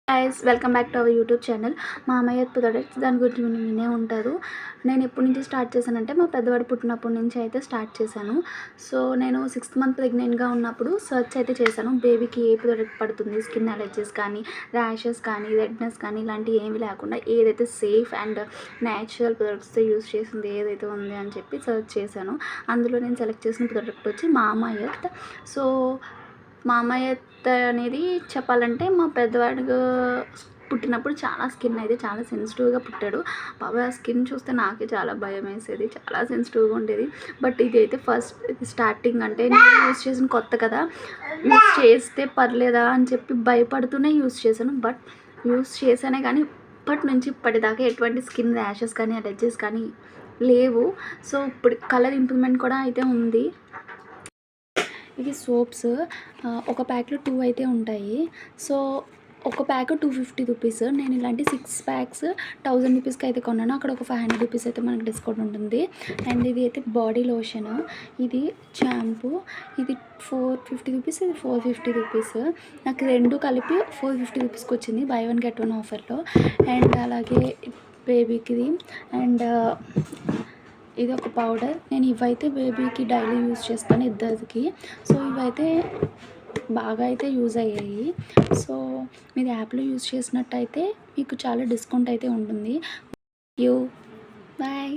Guys welcome back to our YouTube channel మామయ్య products. దాని గురించి వినే ఉంటారు. నేను ఎప్పటి నుంచి స్టార్ట్ చేశానంటే మా పెద్దవాడు పుట్టినప్పటి నుంచి అయితే స్టార్ట్ చేశాను. సో నేను 6th మంత్ ప్రెగ్నెంట్గా ఉన్నప్పుడు సర్చ్ అయితే చేశాను, బేబీకి ఏ ప్రోడక్ట్ పడుతుంది, స్కిన్ అలర్జీస్ కానీ ర్యాషెస్ కానీ రెడ్నెస్ కానీ ఇలాంటివి ఏమీ లేకుండా ఏదైతే సేఫ్ అండ్ న్యాచురల్ ప్రొడక్ట్స్తో యూస్ చేసింది ఏదైతే ఉంది అని చెప్పి సర్చ్ చేశాను. అందులో నేను సెలెక్ట్ చేసిన ప్రోడక్ట్ వచ్చి మామయ్య. సో మామయ్య అనేది చెప్పాలంటే మా పెద్దవాడు పుట్టినప్పుడు చాలా స్కిన్ అయితే చాలా సెన్సిటివ్గా పుట్టాడు. బాబా స్కిన్ చూస్తే నాకే చాలా భయం వేసేది, చాలా సెన్సిటివ్గా ఉండేది. బట్ ఇది అయితే ఫస్ట్ స్టార్టింగ్ అంటే నేను యూస్ చేసిన కొత్త కదా, యూస్ చేస్తే పర్లేదా అని చెప్పి భయపడుతూనే యూస్ చేశాను. బట్ యూస్ చేశానే కానీ ఇప్పటి నుంచి ఇప్పటిదాకా ఎటువంటి స్కిన్ ర్యాషెస్ కానీ అలర్జీస్ కానీ లేవు. సో ఇప్పుడు కలర్ ఇంప్రూవ్మెంట్ కూడా అయితే ఉంది. ఇవి సోప్స్ ఒక ప్యాక్లో 2 అయితే ఉంటాయి. సో ఒక ప్యాక్ 250 రూపీస్. నేను ఇలాంటి 6 ప్యాక్స్ 1000 రూపీస్కి అయితే కొన్నాను. అక్కడ ఒక 500 రూపీస్ అయితే మనకు డిస్కౌంట్ ఉంటుంది. అండ్ ఇది అయితే బాడీ లోషన్, ఇది షాంపూ, ఇది 450 రూపీస్, ఇది 450 రూపీస్. నాకు రెండు కలిపి 450 రూపీస్కి వచ్చింది బై 1 గెట్ 1 ఆఫర్లో. అండ్ అలాగే బేబీకి అండ్ ఇది ఒక పౌడర్. నేను ఇవైతే బేబీకి డైలీ యూజ్ చేస్తాను, ఇద్దరికి. సో ఇవైతే బాగా అయితే యూజ్ అయ్యాయి. సో మీరు యాప్లో యూజ్ చేసినట్టయితే మీకు చాలా డిస్కౌంట్ అయితే ఉంటుంది. బాయ్.